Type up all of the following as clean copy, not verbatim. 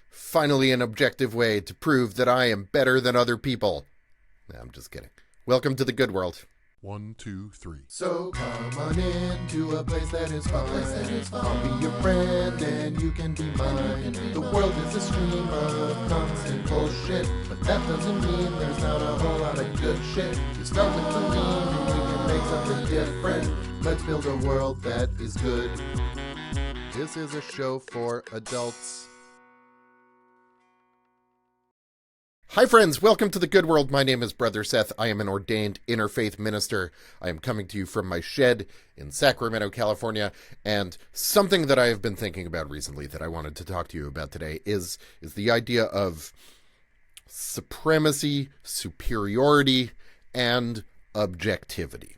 Finally an objective way to prove that I am better than other people. No, I'm just kidding. Welcome to the good world. 1, 2, 3. So come on into a place that is fun. I'll be your friend and you can be mine. The world is a stream of constant bullshit, but that doesn't mean there's not a whole lot of good shit. You start with the lean and we can make something different. Let's build a world that is good. This is a show for adults. Hi friends, welcome to the good world. My name is Brother Seth. I am an ordained interfaith minister. I am coming to you from my shed in Sacramento, California, and something that I have been thinking about recently that I wanted to talk to you about today is the idea of supremacy, superiority, and objectivity.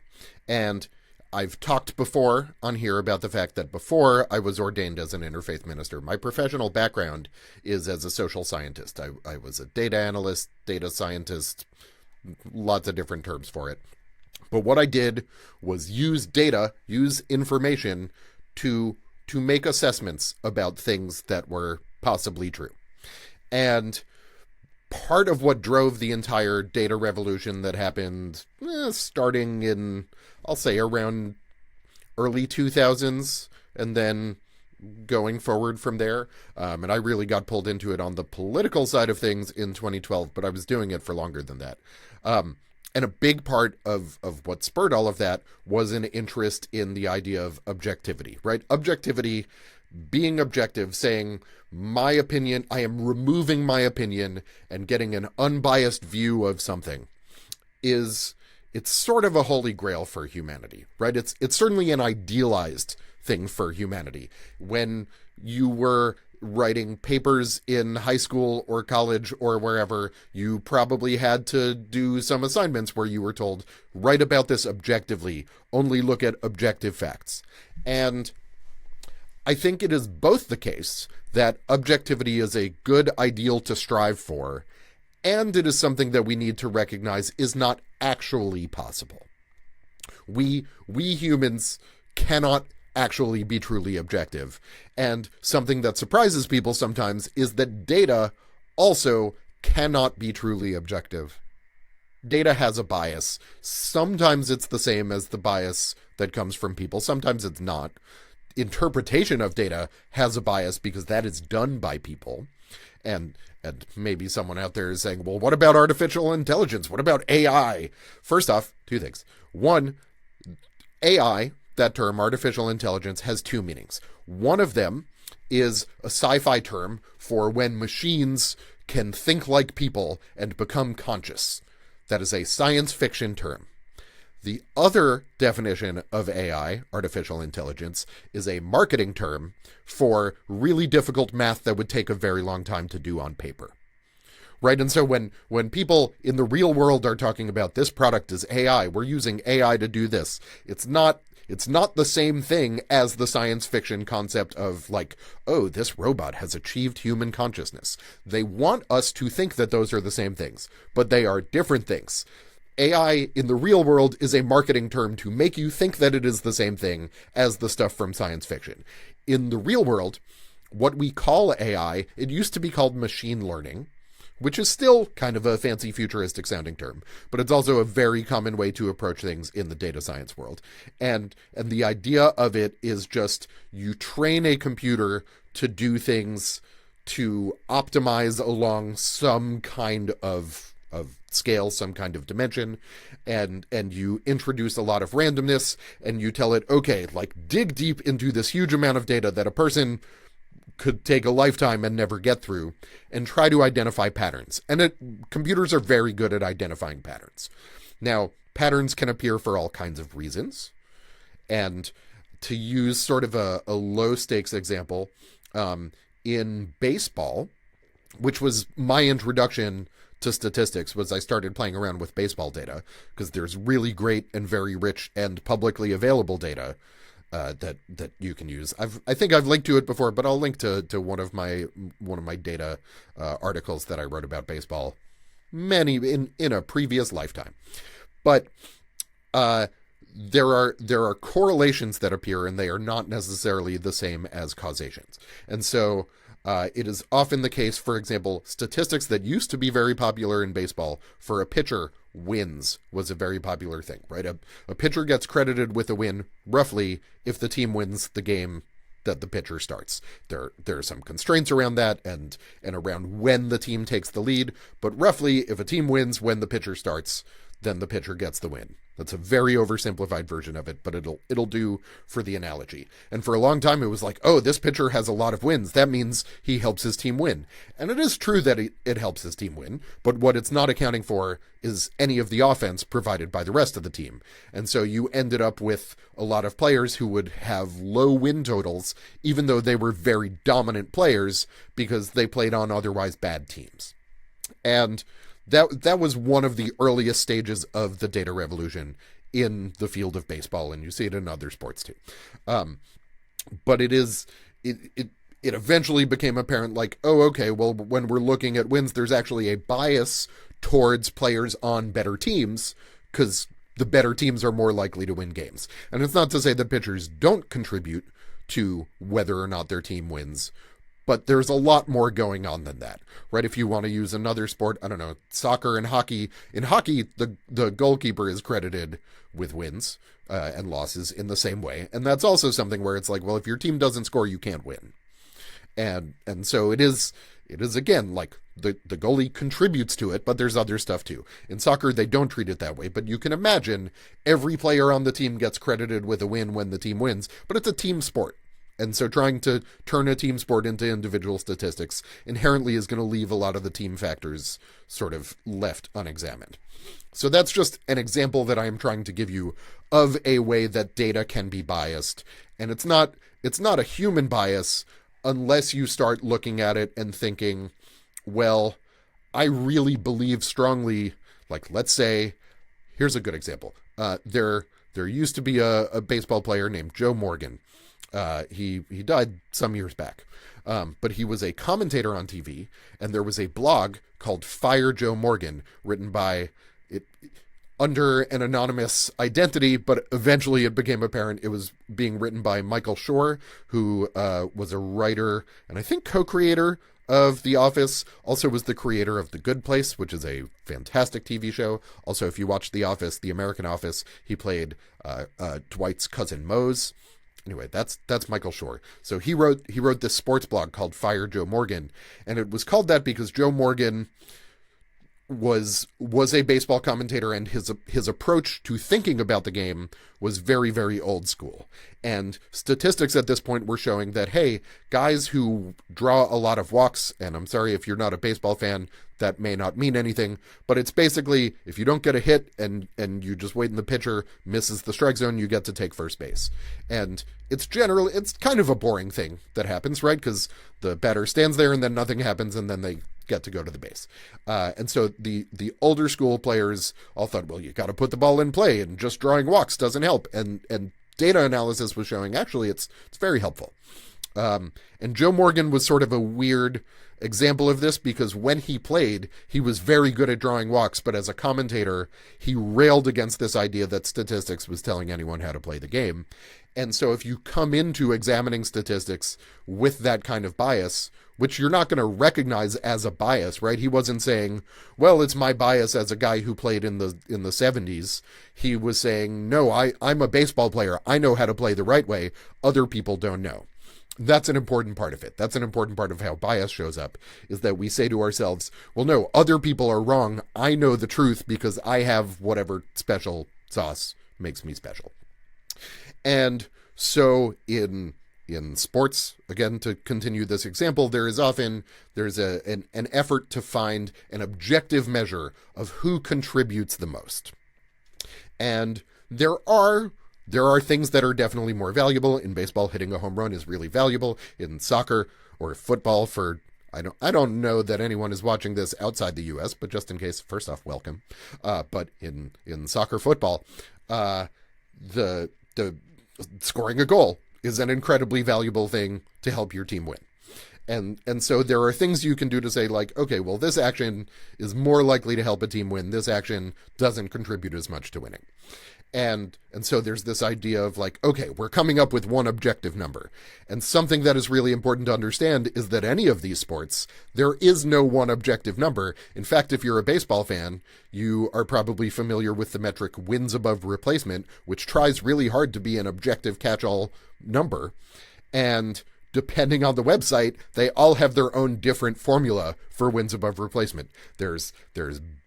And I've talked before on here about the fact that before I was ordained as an interfaith minister, my professional background is as a social scientist. I was a data analyst, data scientist, lots of different terms for it. But what I did was use data, use information to make assessments about things that were possibly true. And part of what drove the entire data revolution that happened starting in, I'll say, around early 2000s and then going forward from there. And I really got pulled into it on the political side of things in 2012, but I was doing it for longer than that. And a big part of what spurred all of that was an interest in the idea of objectivity, right? Objectivity, being objective, saying my opinion, I am removing my opinion and getting an unbiased view of something it's sort of a holy grail for humanity, right? It's certainly an idealized thing for humanity. When you were writing papers in high school or college or wherever, you probably had to do some assignments where you were told, write about this objectively, only look at objective facts. And I think it is both the case that objectivity is a good ideal to strive for, and it is something that we need to recognize is not actually possible. We humans cannot actually be truly objective. And something that surprises people sometimes is that data also cannot be truly objective. Data has a bias. Sometimes it's the same as the bias that comes from people. Sometimes it's not. Interpretation of data has a bias because that is done by people. And maybe someone out there is saying, well, what about artificial intelligence? What about AI? First off, two things. One, AI, that term, artificial intelligence, has two meanings. One of them is a sci-fi term for when machines can think like people and become conscious. That is a science fiction term. The other definition of AI, artificial intelligence, is a marketing term for really difficult math that would take a very long time to do on paper. Right? And so when people in the real world are talking about this product is AI, we're using AI to do this, it's not the same thing as the science fiction concept of like, oh, this robot has achieved human consciousness. They want us to think that those are the same things, but they are different things. AI in the real world is a marketing term to make you think that it is the same thing as the stuff from science fiction. In the real world, what we call AI, it used to be called machine learning, which is still kind of a fancy futuristic sounding term, but it's also a very common way to approach things in the data science world. And the idea of it is just you train a computer to do things to optimize along some kind of scale, some kind of dimension, and you introduce a lot of randomness, and you tell it, okay, like dig deep into this huge amount of data that a person could take a lifetime and never get through, and try to identify patterns. And computers are very good at identifying patterns. Now, patterns can appear for all kinds of reasons, and to use sort of a low stakes example, in baseball, which was my introduction to statistics, was I started playing around with baseball data because there's really great and very rich and publicly available data that you can use. I think I've linked to it before, but I'll link to one of my data articles that I wrote about baseball in a previous lifetime. But there are correlations that appear, and they are not necessarily the same as causations. And so It is often the case, for example, statistics that used to be very popular in baseball for a pitcher wins was a very popular thing, right? A pitcher gets credited with a win, roughly, if the team wins the game that the pitcher starts. There are some constraints around that and around when the team takes the lead, but roughly, if a team wins when the pitcher starts, then the pitcher gets the win. That's a very oversimplified version of it, but it'll do for the analogy. And for a long time, it was like, oh, this pitcher has a lot of wins. That means he helps his team win. And it is true that it helps his team win, but what it's not accounting for is any of the offense provided by the rest of the team. And so you ended up with a lot of players who would have low win totals, even though they were very dominant players because they played on otherwise bad teams. And that was one of the earliest stages of the data revolution in the field of baseball, and you see it in other sports too. But it eventually became apparent, like, oh, okay, well, when we're looking at wins, there's actually a bias towards players on better teams, because the better teams are more likely to win games. And it's not to say that pitchers don't contribute to whether or not their team wins, but there's a lot more going on than that, right? If you want to use another sport, I don't know, soccer and hockey. In hockey, the goalkeeper is credited with wins and losses in the same way. And that's also something where it's like, well, if your team doesn't score, you can't win. And so it is again, like the goalie contributes to it, but there's other stuff too. In soccer, they don't treat it that way, but you can imagine every player on the team gets credited with a win when the team wins, but it's a team sport. And so trying to turn a team sport into individual statistics inherently is going to leave a lot of the team factors sort of left unexamined. So that's just an example that I am trying to give you of a way that data can be biased. And it's not a human bias unless you start looking at it and thinking, well, I really believe strongly, like, let's say, here's a good example. There used to be a baseball player named Joe Morgan. He died some years back, but he was a commentator on TV, and there was a blog called Fire Joe Morgan, written by it under an anonymous identity, but eventually it became apparent it was being written by Michael Schur, who was a writer and I think co-creator of The Office, also was the creator of The Good Place, which is a fantastic TV show. Also, if you watch The Office, The American Office, he played Dwight's cousin Mose. Anyway, that's Michael Schur. So he wrote this sports blog called Fire Joe Morgan, and it was called that because Joe Morgan was a baseball commentator, and his approach to thinking about the game was very, very old school. And statistics at this point were showing that, hey, guys who draw a lot of walks, and I'm sorry if you're not a baseball fan, that may not mean anything, but it's basically, if you don't get a hit and you just wait and the pitcher misses the strike zone, you get to take first base. And it's kind of a boring thing that happens, right? Because the batter stands there and then nothing happens and then they get to go to the base. And so the older school players all thought, well, you got to put the ball in play, and just drawing walks doesn't help. And data analysis was showing actually it's very helpful. And Joe Morgan was sort of a weird example of this because when he played, he was very good at drawing walks, but as a commentator, he railed against this idea that statistics was telling anyone how to play the game. And so if you come into examining statistics with that kind of bias, which you're not going to recognize as a bias, right? He wasn't saying, well, it's my bias as a guy who played in the 70s. He was saying, no, I'm a baseball player. I know how to play the right way. Other people don't know. That's an important part of it. That's an important part of how bias shows up, is that we say to ourselves, well, no, other people are wrong. I know the truth because I have whatever special sauce makes me special. And so in sports, again, to continue this example, there's an effort to find an objective measure of who contributes the most. And there are things that are definitely more valuable. In baseball, hitting a home run is really valuable. In soccer or football, I don't know that anyone is watching this outside the U.S., but just in case, first off, welcome. But in soccer, football, the scoring a goal is an incredibly valuable thing to help your team win. And so there are things you can do to say, like, okay, well, this action is more likely to help a team win. This action doesn't contribute as much to winning. And so there's this idea of like, okay, we're coming up with one objective number. And something that is really important to understand is that any of these sports, there is no one objective number. In fact, if you're a baseball fan, you are probably familiar with the metric wins above replacement, which tries really hard to be an objective catch-all number. And depending on the website, they all have their own different formula for wins above replacement. There's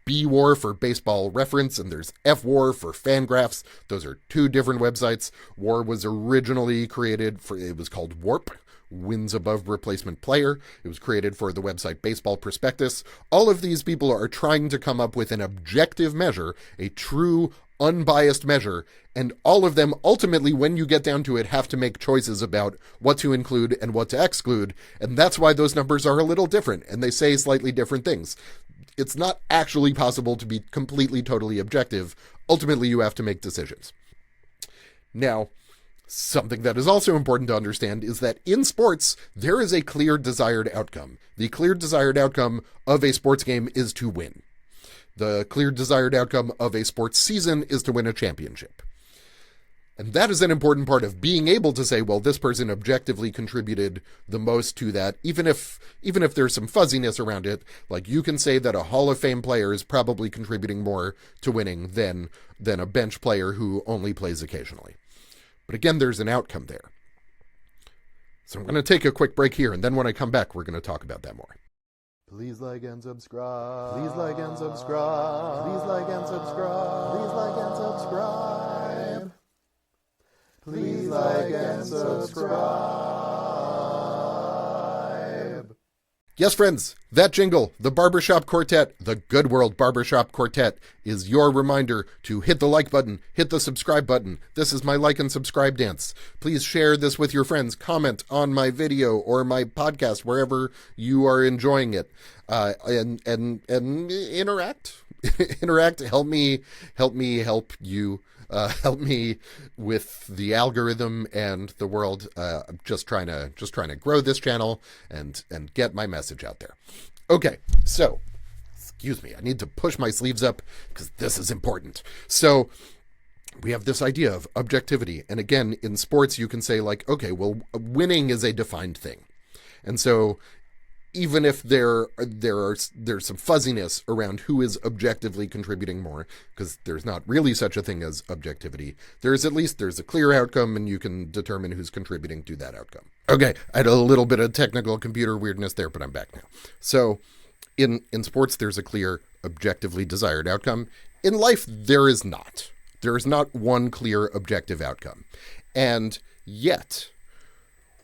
B-War for Baseball Reference, and there's F-War for Fangraphs. Those are two different websites. WAR was originally created it was called WARP, Wins Above Replacement Player. It was created for the website Baseball Prospectus. All of these people are trying to come up with an objective measure, a true, unbiased measure, and all of them ultimately, when you get down to it, have to make choices about what to include and what to exclude, and that's why those numbers are a little different, and they say slightly different things. It's not actually possible to be completely, totally objective. Ultimately, you have to make decisions. Now, something that is also important to understand is that in sports, there is a clear desired outcome. The clear desired outcome of a sports game is to win. The clear desired outcome of a sports season is to win a championship. And that is an important part of being able to say, well, this person objectively contributed the most to that, even if there's some fuzziness around it. Like, you can say that a Hall of Fame player is probably contributing more to winning than a bench player who only plays occasionally. But again, there's an outcome there. So I'm going to take a quick break here, and then when I come back, we're going to talk about that more. Please like and subscribe. Please like and subscribe. Please like and subscribe. Please like and subscribe. Please like and subscribe. Yes, friends, that jingle, the Barbershop Quartet, the Good World Barbershop Quartet, is your reminder to hit the like button, hit the subscribe button. This is my like and subscribe dance. Please share this with your friends. Comment on my video or my podcast, wherever you are enjoying it, and interact. Interact. Help me help you. Help me with the algorithm and the world. I'm just trying to grow this channel and get my message out there. Okay, so excuse me, I need to push my sleeves up because this is important. So we have this idea of objectivity, and again, in sports, you can say like, okay, well, winning is a defined thing, and so even if there's some fuzziness around who is objectively contributing more, because there's not really such a thing as objectivity, there's a clear outcome, and you can determine who's contributing to that outcome. Okay, I had a little bit of technical computer weirdness there, but I'm back now. So in sports, there's a clear objectively desired outcome. In life, there is not. There is not one clear objective outcome. And yet,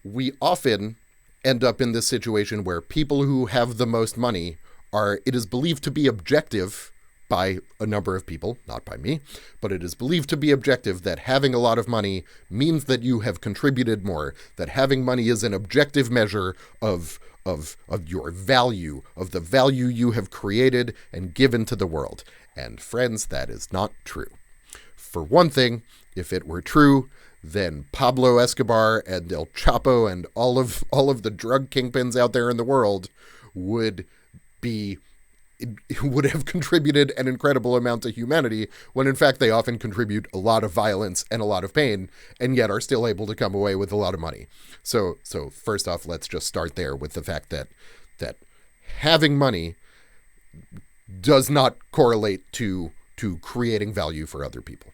we often end up in this situation where people who have the most money it is believed to be objective by a number of people, not by me, but it is believed to be objective that having a lot of money means that you have contributed more, that having money is an objective measure of your value, of the value you have created and given to the world. And friends, that is not true. For one thing, if it were true, then Pablo Escobar and El Chapo and all of the drug kingpins out there in the world would have contributed an incredible amount to humanity, when in fact they often contribute a lot of violence and a lot of pain, and yet are still able to come away with a lot of money. So first off, let's just start there with the fact that having money does not correlate to creating value for other people.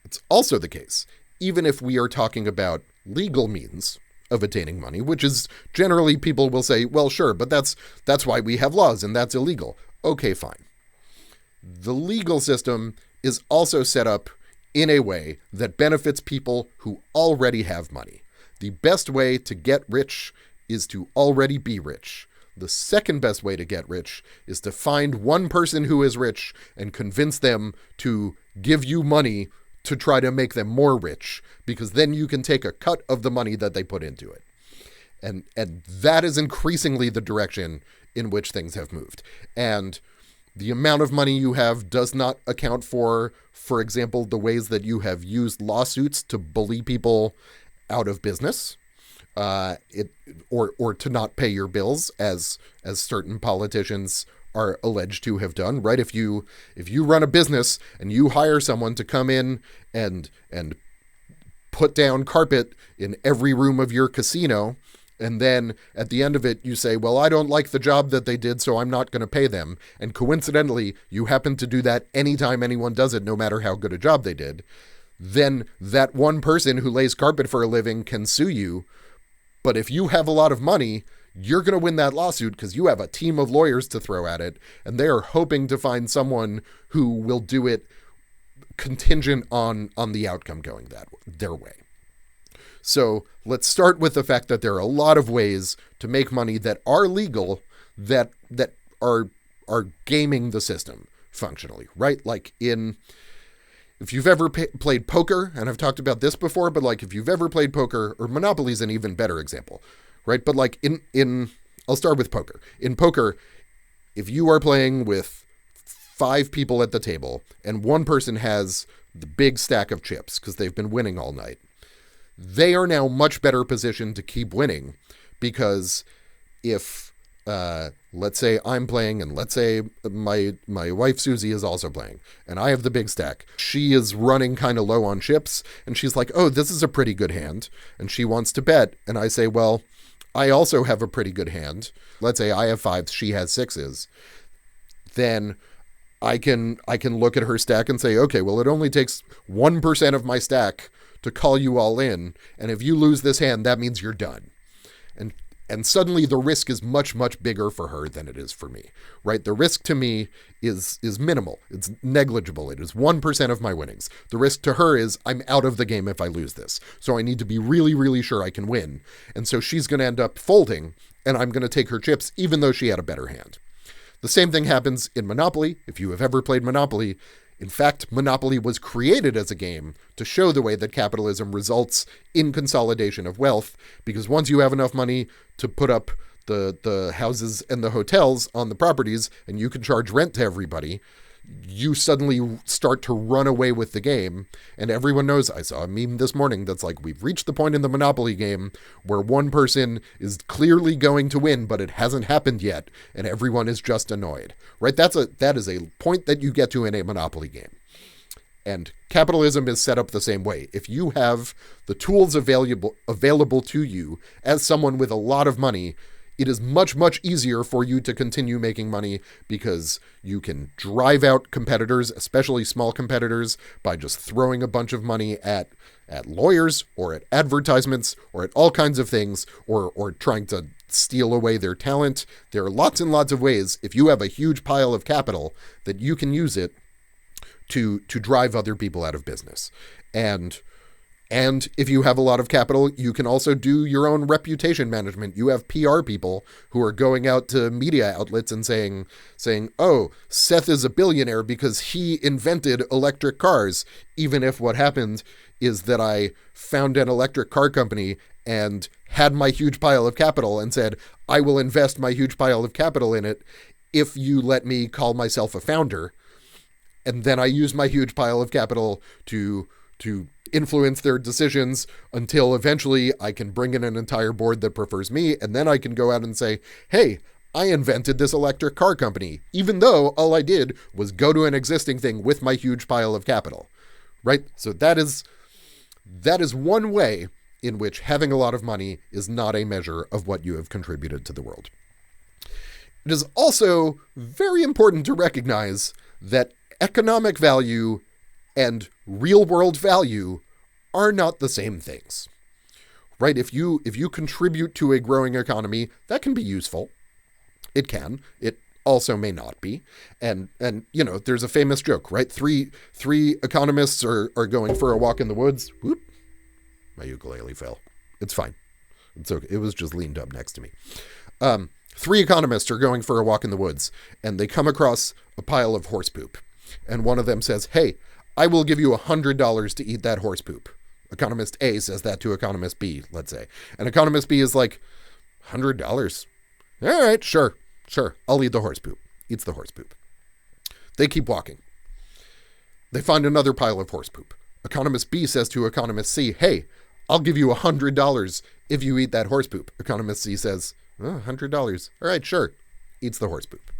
It's also the case, even if we are talking about legal means of attaining money, which is generally people will say, well, sure, but that's why we have laws and that's illegal. Okay, fine. The legal system is also set up in a way that benefits people who already have money. The best way to get rich is to already be rich. The second best way to get rich is to find one person who is rich and convince them to give you money to try to make them more rich, because then you can take a cut of the money that they put into it. And that is increasingly the direction in which things have moved. And the amount of money you have does not account for example, the ways that you have used lawsuits to bully people out of business. it or to not pay your bills, as certain politicians are alleged to have done, right? If you run a business and you hire someone to come in and put down carpet in every room of your casino, and then at the end of it you say, well, I don't like the job that they did, so I'm not going to pay them, and coincidentally you happen to do that anytime anyone does it, no matter how good a job they did, then that one person who lays carpet for a living can sue you. But if you have a lot of money, you're going to win that lawsuit because you have a team of lawyers to throw at it, and they are hoping to find someone who will do it contingent on the outcome going their way. So let's start with the fact that there are a lot of ways to make money that are legal, that are gaming the system functionally, right? Like if you've ever played poker, and I've talked about this before, but like if you've ever played poker, or Monopoly is an even better example, right? But like I'll start with poker. In poker, if you are playing with 5 people at the table and one person has the big stack of chips because they've been winning all night, they are now much better positioned to keep winning, because if let's say I'm playing, and let's say my wife Susie is also playing, and I have the big stack. She is running kind of low on chips, and she's like, oh, this is a pretty good hand, and she wants to bet. And I say, well, I also have a pretty good hand. Let's say I have 5s, she has 6s. Then I can look at her stack and say, okay, well, it only takes 1% of my stack to call you all in, and if you lose this hand, that means you're done. And suddenly the risk is much, much bigger for her than it is for me, right? The risk to me is minimal. It's negligible. It is 1% of my winnings. The risk to her is I'm out of the game if I lose this. So I need to be really, really sure I can win. And so she's going to end up folding, and I'm going to take her chips even though she had a better hand. The same thing happens in Monopoly. If you have ever played Monopoly, in fact, Monopoly was created as a game to show the way that capitalism results in consolidation of wealth, because once you have enough money to put up the houses and the hotels on the properties, and you can charge rent to everybody, you suddenly start to run away with the game. And everyone knows, I saw a meme this morning that's like, we've reached the point in the Monopoly game where one person is clearly going to win, but it hasn't happened yet, and everyone is just annoyed, right? That is a point that you get to in a Monopoly game. And capitalism is set up the same way. If you have the tools available to you as someone with a lot of money, it is much, much easier for you to continue making money, because you can drive out competitors, especially small competitors, by just throwing a bunch of money at lawyers or at advertisements or at all kinds of things, or trying to steal away their talent. There are lots and lots of ways, if you have a huge pile of capital, that you can use it to drive other people out of business. And if you have a lot of capital, you can also do your own reputation management. You have PR people who are going out to media outlets and saying, oh, Seth is a billionaire because he invented electric cars, even if what happened is that I found an electric car company and had my huge pile of capital and said, I will invest my huge pile of capital in it if you let me call myself a founder. And then I use my huge pile of capital to influence their decisions until eventually I can bring in an entire board that prefers me, and then I can go out and say, hey, I invented this electric car company, even though all I did was go to an existing thing with my huge pile of capital, right? So that is one way in which having a lot of money is not a measure of what you have contributed to the world. It is also very important to recognize that economic value and real world value are not the same things, right? If you contribute to a growing economy, that can be useful. It can. It also may not be. And you know, there's a famous joke, right? Three economists are going for a walk in the woods. Whoop, my ukulele fell. It's fine. It's okay. It was just leaned up next to me. 3 economists are going for a walk in the woods, and they come across a pile of horse poop. And one of them says, hey, I will give you $100 to eat that horse poop. Economist A says that to Economist B, let's say. And Economist B is like, $100? All right, sure. I'll eat the horse poop. Eats the horse poop. They keep walking. They find another pile of horse poop. Economist B says to Economist C, hey, I'll give you $100 if you eat that horse poop. Economist C says, oh, $100. All right, sure. Eats the horse poop.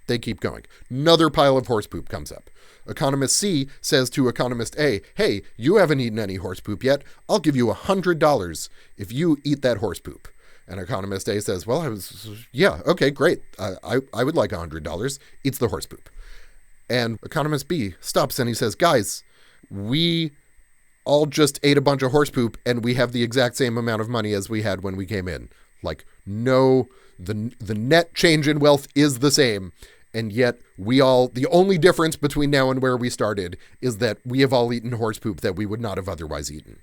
They keep going. Another pile of horse poop comes up. Economist C says to Economist A, hey, you haven't eaten any horse poop yet. I'll give you $100 if you eat that horse poop. And Economist A says, well, okay, great. I would like $100. Eats the horse poop. And Economist B stops and he says, guys, we all just ate a bunch of horse poop and we have the exact same amount of money as we had when we came in. Like, no, the net change in wealth is the same. And yet the only difference between now and where we started is that we have all eaten horse poop that we would not have otherwise eaten.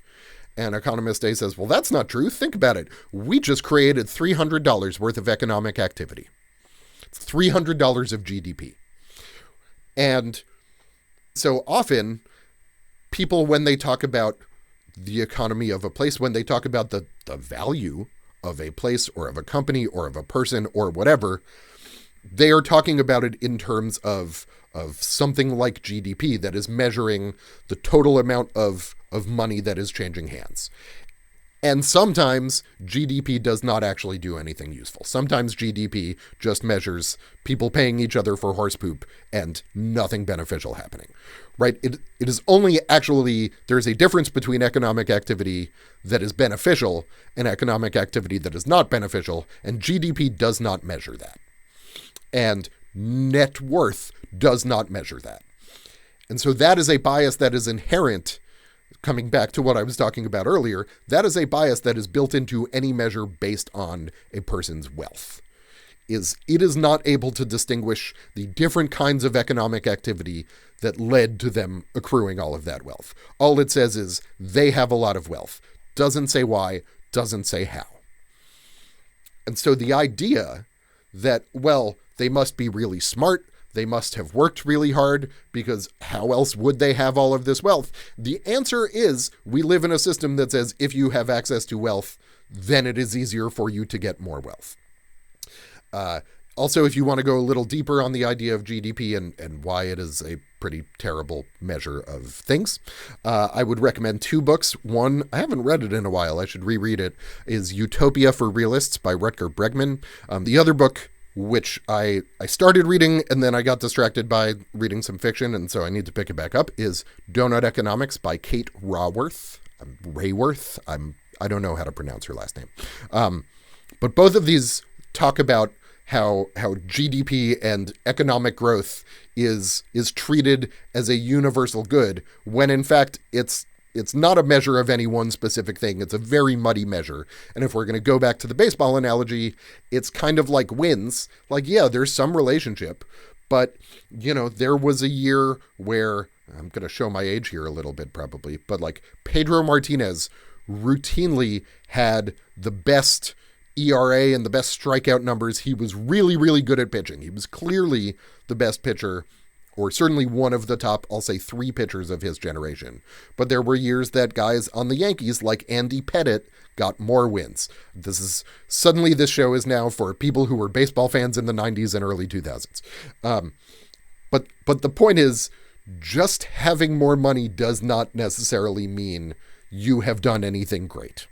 And Economist A says, well, that's not true. Think about it. We just created $300 worth of economic activity. It's $300 of GDP. And so often people, when they talk about the economy of a place, when they talk about the value of a place or of a company or of a person or whatever, they are talking about it in terms of something like GDP that is measuring the total amount of money that is changing hands. And sometimes GDP does not actually do anything useful. Sometimes GDP just measures people paying each other for horse poop and nothing beneficial happening, right? It is only actually, there's a difference between economic activity that is beneficial and economic activity that is not beneficial, and GDP does not measure that. And net worth does not measure that. And so that is a bias that is inherent. Coming back to what I was talking about earlier, that is a bias that is built into any measure based on a person's wealth. It is not able to distinguish the different kinds of economic activity that led to them accruing all of that wealth. All it says is they have a lot of wealth. Doesn't say why, doesn't say how. And so the idea that, well, they must be really smart, they must have worked really hard, because how else would they have all of this wealth? The answer is we live in a system that says if you have access to wealth, then it is easier for you to get more wealth. Also, if you want to go a little deeper on the idea of GDP and why it is a pretty terrible measure of things, I would recommend two books. One, I haven't read it in a while, I should reread it, is Utopia for Realists by Rutger Bregman. The other book, which I started reading and then I got distracted by reading some fiction, and so I need to pick it back up, is Donut Economics by Kate Raworth. I don't know how to pronounce her last name. But both of these talk about how GDP and economic growth is treated as a universal good, when in fact it's not a measure of any one specific thing. It's a very muddy measure. And if we're going to go back to the baseball analogy, it's kind of like wins. Like, yeah, there's some relationship, but, there was a year where, I'm going to show my age here a little bit probably, but like Pedro Martinez routinely had the best ERA and the best strikeout numbers. He was really, really good at pitching. He was clearly the best pitcher, or certainly one of the top, I'll say, 3 pitchers of his generation. But there were years that guys on the Yankees, like Andy Pettitte, got more wins. This show is now for people who were baseball fans in the 90s and early 2000s. But the point is, just having more money does not necessarily mean you have done anything great.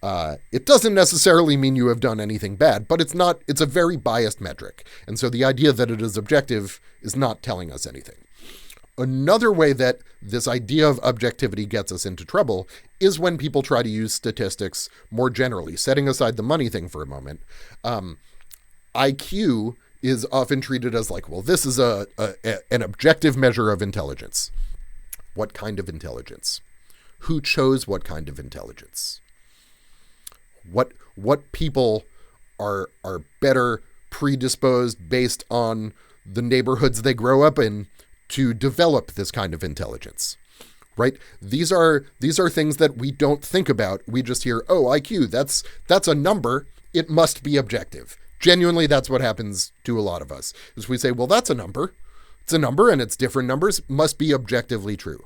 It doesn't necessarily mean you have done anything bad, but it's a very biased metric. And so the idea that it is objective is not telling us anything. Another way that this idea of objectivity gets us into trouble is when people try to use statistics more generally. Setting aside the money thing for a moment, IQ is often treated as like, well, this is an objective measure of intelligence. What kind of intelligence? Who chose what kind of intelligence? What people are better predisposed based on the neighborhoods they grow up in to develop this kind of intelligence, right? These are things that we don't think about. We just hear, oh, IQ, that's a number. It must be objective. Genuinely, that's what happens to a lot of us, is we say, well, that's a number. It's a number and it's different numbers, must be objectively true.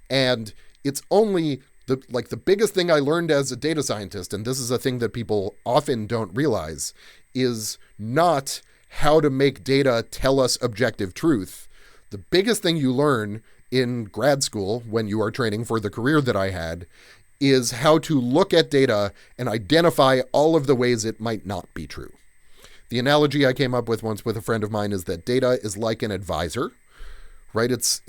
And it's only the biggest thing I learned as a data scientist, and this is a thing that people often don't realize, is not how to make data tell us objective truth. The biggest thing you learn in grad school when you are training for the career that I had is how to look at data and identify all of the ways it might not be true. The analogy I came up with once with a friend of mine is that data is like an advisor, right? It's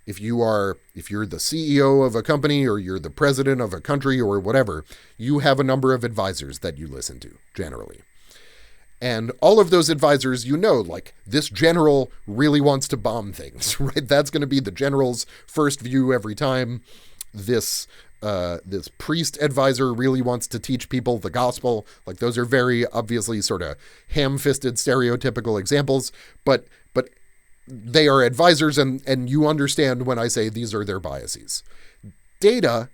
if you're the CEO of a company or you're the president of a country or whatever, you have a number of advisors that you listen to generally. And all of those advisors, like this general really wants to bomb things, right? That's going to be the general's first view every time. This priest advisor really wants to teach people the gospel. Like those are very obviously sort of ham-fisted stereotypical examples, but they are advisors and you understand when I say these are their biases. Data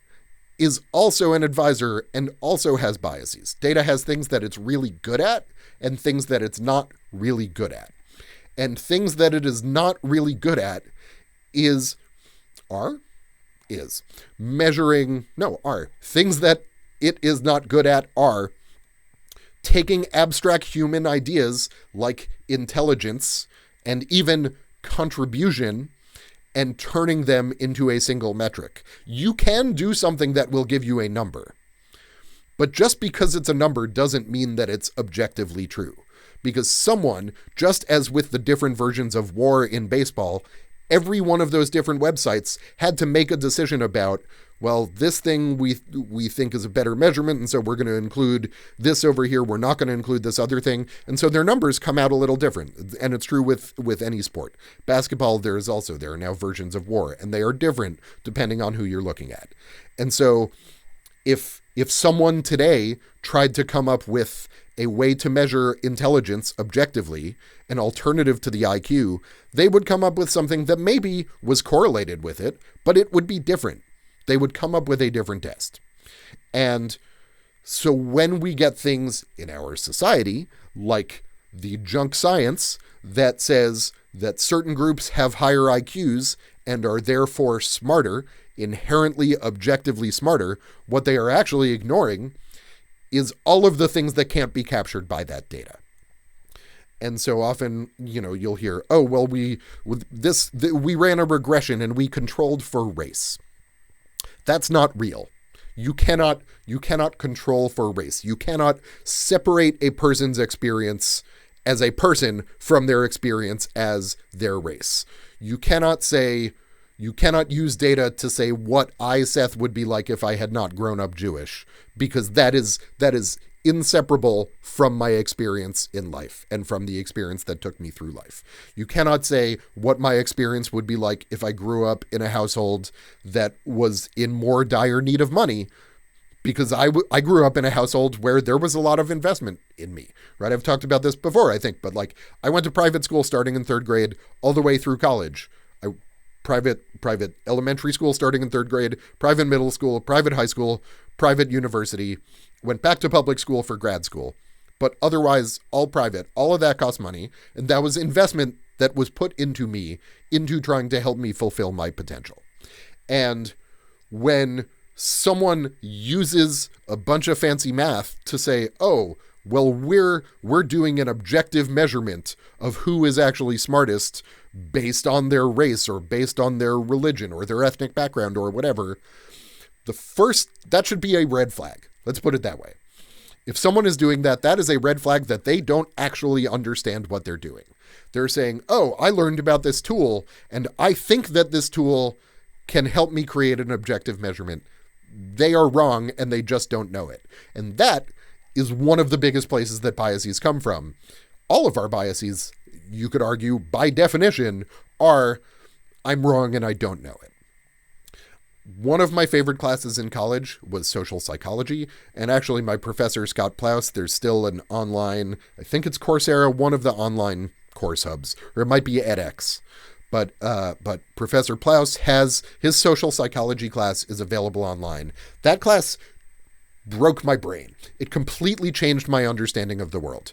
is also an advisor and also has biases. Data has things that it's really good at and things that it's not really good at. And things that it is not really good at are things that it is not good at are taking abstract human ideas like intelligence and even contribution and turning them into a single metric. You can do something that will give you a number, but just because it's a number doesn't mean that it's objectively true. Because someone, just as with the different versions of war in baseball, every one of those different websites had to make a decision about, well, this thing we think is a better measurement, and so we're going to include this over here. We're not going to include this other thing. And so their numbers come out a little different. And it's true with any sport. Basketball, there are now versions of war, and they are different depending on who you're looking at. And so if someone today tried to come up with a way to measure intelligence objectively, an alternative to the IQ, they would come up with something that maybe was correlated with it, but it would be different. They would come up with a different test. And so when we get things in our society, like the junk science that says that certain groups have higher IQs and are therefore smarter, inherently objectively smarter, what they are actually ignoring is all of the things that can't be captured by that data. And so often, you'll hear, oh, well, we ran a regression and we controlled for race. That's not real. You cannot control for race. You cannot separate a person's experience as a person from their experience as their race. You cannot use data to say what I, Seth, would be like if I had not grown up Jewish, because that is inseparable from my experience in life and from the experience that took me through life. You cannot say what my experience would be like if I grew up in a household that was in more dire need of money, because I grew up in a household where there was a lot of investment in me, right? I've talked about this before, I think, but I went to private school starting in third grade all the way through college. Private elementary school starting in third grade, private middle school, private high school, private university, went back to public school for grad school, but otherwise all private. All of that cost money, and that was investment that was put into me, into trying to help me fulfill my potential. And when someone uses a bunch of fancy math to say, oh, well, we're doing an objective measurement of who is actually smartest based on their race or based on their religion or their ethnic background or whatever, that should be a red flag. Let's put it that way. If someone is doing that, that is a red flag that they don't actually understand what they're doing. They're saying, oh, I learned about this tool, and I think that this tool can help me create an objective measurement. They are wrong, and they just don't know it. And that is one of the biggest places that biases come from. All of our biases, you could argue, by definition, are I'm wrong and I don't know it. One of my favorite classes in college was social psychology, and actually my professor, Scott Plouse, there's still an online, I think it's Coursera, one of the online course hubs, or it might be edX. But Professor Plouse has his social psychology class is available online. That class broke my brain. It completely changed my understanding of the world,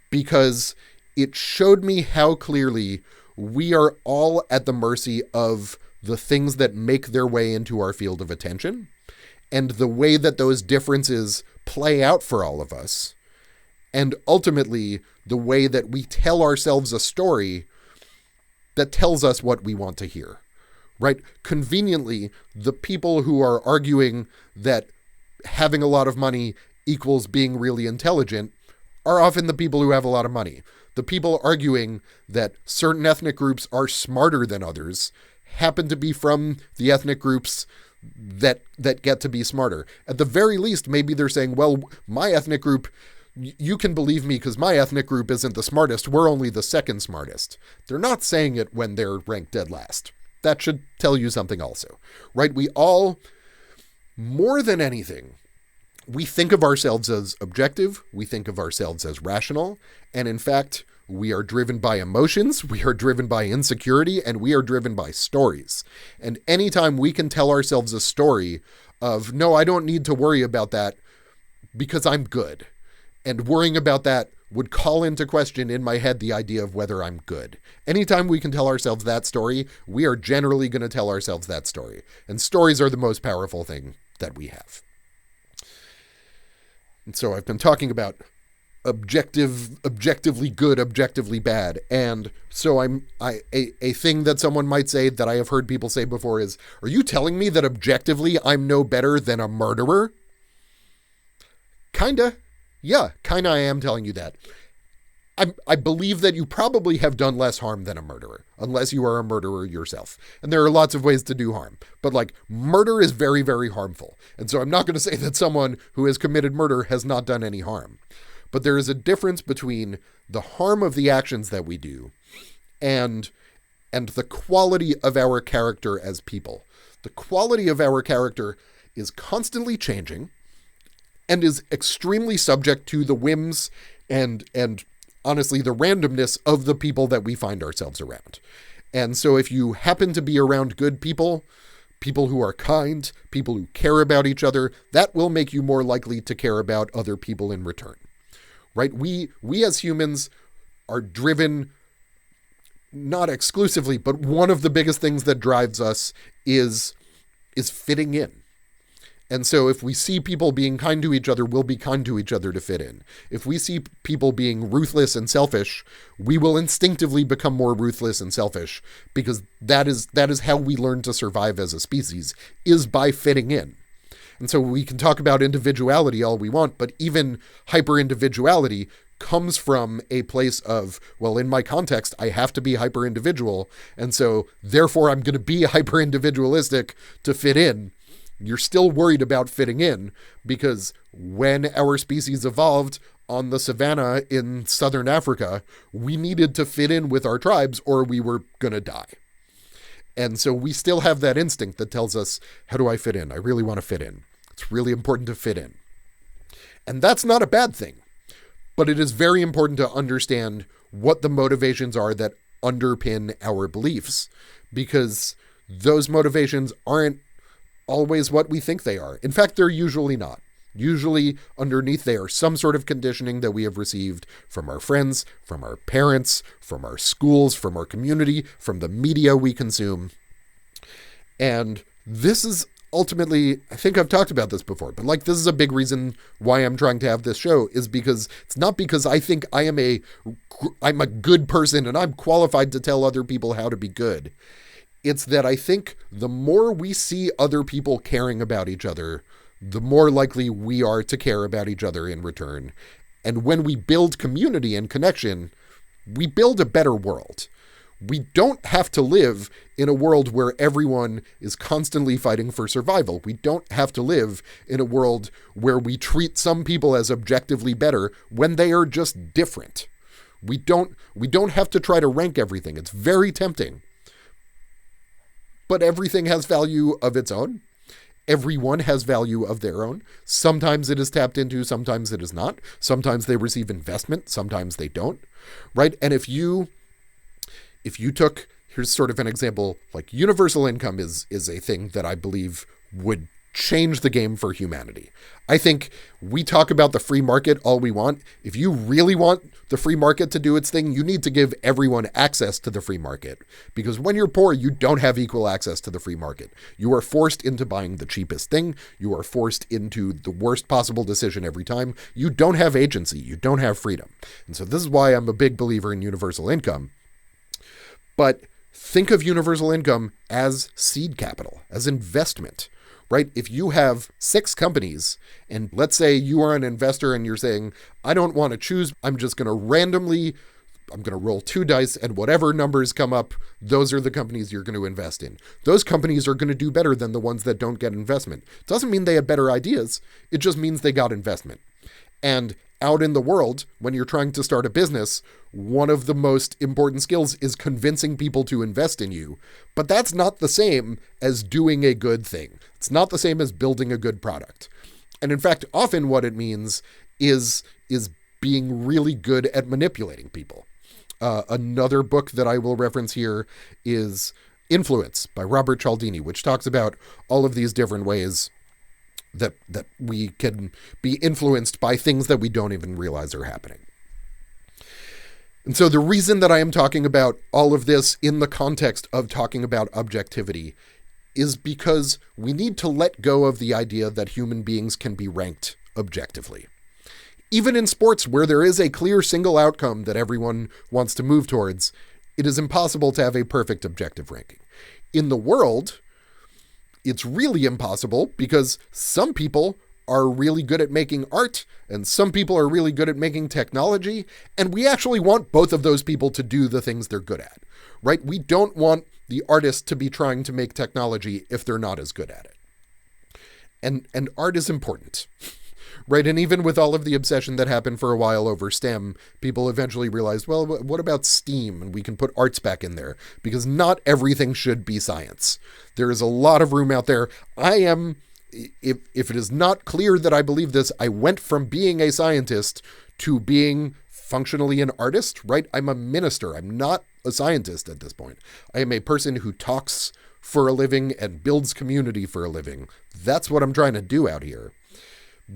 because it showed me how clearly we are all at the mercy of the things that make their way into our field of attention and the way that those differences play out for all of us. And ultimately, the way that we tell ourselves a story that tells us what we want to hear. right? Conveniently, the people who are arguing that having a lot of money equals being really intelligent are often the people who have a lot of money. The people arguing that certain ethnic groups are smarter than others happen to be from the ethnic groups that get to be smarter. At the very least, maybe they're saying, well, my ethnic group, you can believe me because my ethnic group isn't the smartest. We're only the second smartest. They're not saying it when they're ranked dead last. That should tell you something also, right? We all, more than anything, we think of ourselves as objective. We think of ourselves as rational. And in fact, we are driven by emotions. We are driven by insecurity, and we are driven by stories. And anytime we can tell ourselves a story of, no, I don't need to worry about that because I'm good. And worrying about that would call into question in my head the idea of whether I'm good. Anytime we can tell ourselves that story, we are generally going to tell ourselves that story. And stories are the most powerful thing that we have. And so I've been talking about objectively good, objectively bad. And so a thing that someone might say that I have heard people say before is, are you telling me that objectively I'm no better than a murderer? Kinda. Yeah, kinda I am telling you that. I believe that you probably have done less harm than a murderer, unless you are a murderer yourself. And there are lots of ways to do harm. But like, murder is very, very harmful. And so I'm not going to say that someone who has committed murder has not done any harm. But there is a difference between the harm of the actions that we do and the quality of our character as people. The quality of our character is constantly changing and is extremely subject to the whims and honestly, the randomness of the people that we find ourselves around. And so if you happen to be around good people, people who are kind, people who care about each other, that will make you more likely to care about other people in return, right? We as humans are driven, not exclusively, but one of the biggest things that drives us is fitting in. And so if we see people being kind to each other, we'll be kind to each other to fit in. If we see people being ruthless and selfish, we will instinctively become more ruthless and selfish because that is how we learn to survive as a species, is by fitting in. And so we can talk about individuality all we want, but even hyper-individuality comes from a place of, well, in my context, I have to be hyper-individual, and so therefore I'm going to be hyper-individualistic to fit in. You're still worried about fitting in because when our species evolved on the savannah in southern Africa, we needed to fit in with our tribes or we were going to die. And so we still have that instinct that tells us, how do I fit in? I really want to fit in. It's really important to fit in. And that's not a bad thing, but it is very important to understand what the motivations are that underpin our beliefs, because those motivations aren't always what we think they are. In fact, they're usually not. Usually underneath there, some sort of conditioning that we have received from our friends, from our parents, from our schools, from our community, from the media we consume. And this is ultimately, I think I've talked about this before, but like, this is a big reason why I'm trying to have this show, is because it's not because I think I'm a good person and I'm qualified to tell other people how to be good. It's that I think the more we see other people caring about each other, the more likely we are to care about each other in return. And when we build community and connection, we build a better world. We don't have to live in a world where everyone is constantly fighting for survival. We don't have to live in a world where we treat some people as objectively better when they are just different. We don't have to try to rank everything. It's very tempting. But everything has value of its own. Everyone has value of their own. Sometimes it is tapped into, sometimes it is not. Sometimes they receive investment, sometimes they don't, right? And if you took, here's sort of an example, like universal income is a thing that I believe would change the game for humanity. I think we talk about the free market all we want. If you really want the free market to do its thing, you need to give everyone access to the free market. Because when you're poor, you don't have equal access to the free market. You are forced into buying the cheapest thing. You are forced into the worst possible decision every time. You don't have agency. You don't have freedom. And so this is why I'm a big believer in universal income. But think of universal income as seed capital, as investment, right? If you have 6 companies, and let's say you are an investor and you're saying, I don't want to choose, I'm going to roll 2 dice, and whatever numbers come up, those are the companies you're going to invest in. Those companies are going to do better than the ones that don't get investment. It doesn't mean they had better ideas. It just means they got investment. And out in the world, when you're trying to start a business, one of the most important skills is convincing people to invest in you. But that's not the same as doing a good thing. It's not the same as building a good product. And in fact, often what it means is being really good at manipulating people. Another book that I will reference here is Influence by Robert Cialdini, which talks about all of these different ways that we can be influenced by things that we don't even realize are happening. And so the reason that I am talking about all of this in the context of talking about objectivity is because we need to let go of the idea that human beings can be ranked objectively. Even in sports where there is a clear single outcome that everyone wants to move towards, it is impossible to have a perfect objective ranking. In the world, it's really impossible because some people are really good at making art and some people are really good at making technology, and we actually want both of those people to do the things they're good at, right? We don't want the artist to be trying to make technology if they're not as good at it. And art is important. Right, and even with all of the obsession that happened for a while over STEM, people eventually realized, well, what about STEAM? And we can put arts back in there, because not everything should be science. There is a lot of room out there. If it is not clear that I believe this, I went from being a scientist to being functionally an artist, right? I'm a minister. I'm not a scientist at this point. I am a person who talks for a living and builds community for a living. That's what I'm trying to do out here.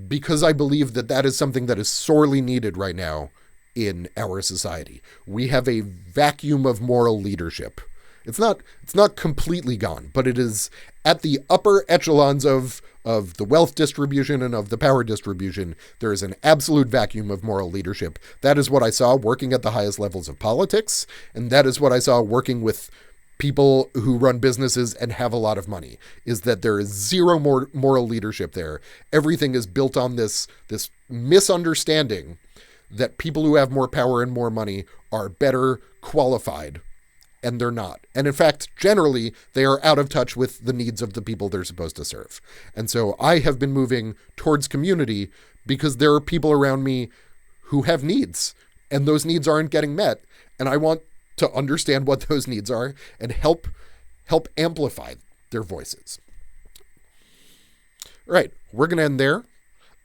Because I believe that is something that is sorely needed right now in our society. We have a vacuum of moral leadership. It's not completely gone, but it is at the upper echelons of the wealth distribution and of the power distribution. There is an absolute vacuum of moral leadership. That is what I saw working at the highest levels of politics, and that is what I saw working with people who run businesses and have a lot of money, is that there is zero more moral leadership there. Everything is built on this misunderstanding that people who have more power and more money are better qualified, and they're not. And in fact, generally, they are out of touch with the needs of the people they're supposed to serve. And so I have been moving towards community because there are people around me who have needs, and those needs aren't getting met. And I want to understand what those needs are and help amplify their voices. All right, we're going to end there.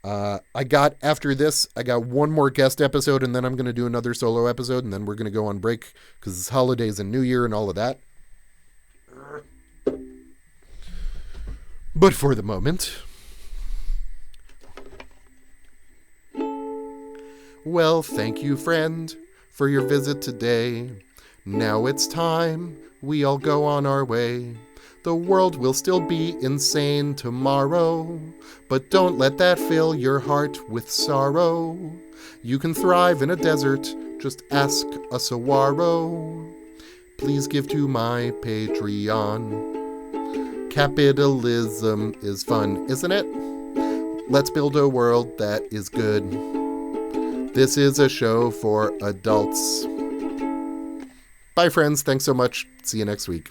After this, I got one more guest episode, and then I'm going to do another solo episode, and then we're going to go on break because it's holidays and New Year and all of that. But for the moment, well, thank you, friend, for your visit today. Now it's time we all go on our way. The world will still be insane tomorrow, but don't let that fill your heart with sorrow. You can thrive in a desert, just ask a saguaro. Please give to my Patreon. Capitalism is fun, isn't it? Let's build a world that is good. This is a show for adults. Bye, friends. Thanks so much. See you next week.